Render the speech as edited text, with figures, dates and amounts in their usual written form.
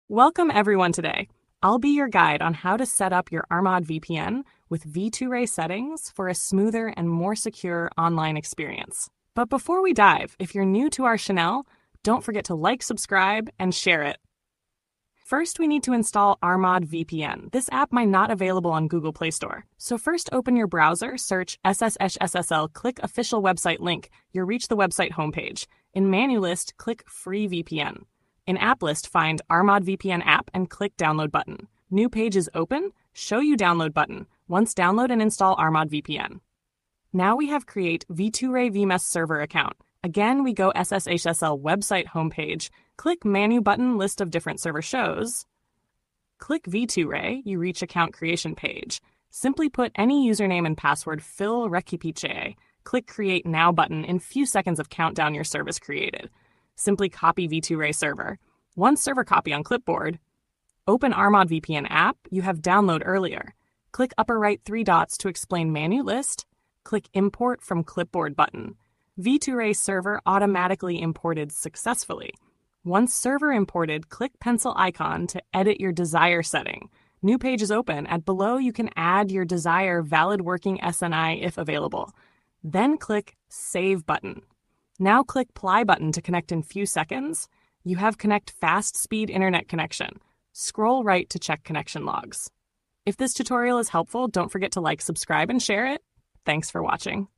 Welcome everyone today. I'll be your guide on how to set up your Armod VPN with V2Ray settings for a smoother and more secure online experience. But before we dive, if you're new to our channel, don't forget to like, subscribe, and share it. First, we need to install Armod VPN. This app might not be available on Google Play Store. So first open your browser, search SSHSSL, click official website link. You'll reach the website homepage. In menu list, click free VPN. In app list, find Armod VPN app and click download button. New page is open, show you download button. Once download and install Armod VPN. Now we have create V2Ray VMS server account. Again, we go SSHSL website homepage, click menu button, list of different server shows. Click V2Ray, you reach account creation page. Simply put any username and password, fill recipite. Click create now button. In few seconds of countdown, your service created. Simply copy V2Ray server. One server copy on clipboard. Open Armod VPN app you have downloaded earlier. Click upper right 3 dots to explain menu list. Click import from clipboard button. V2Ray server automatically imported successfully. Once server imported, click pencil icon to edit your desired setting. New page is open, and below you can add your desired valid working SNI if available. Then click save button. Now click Ply button to connect in few seconds. You have connect fast speed internet connection. Scroll right to check connection logs. If this tutorial is helpful, don't forget to like, subscribe, and share it. Thanks for watching.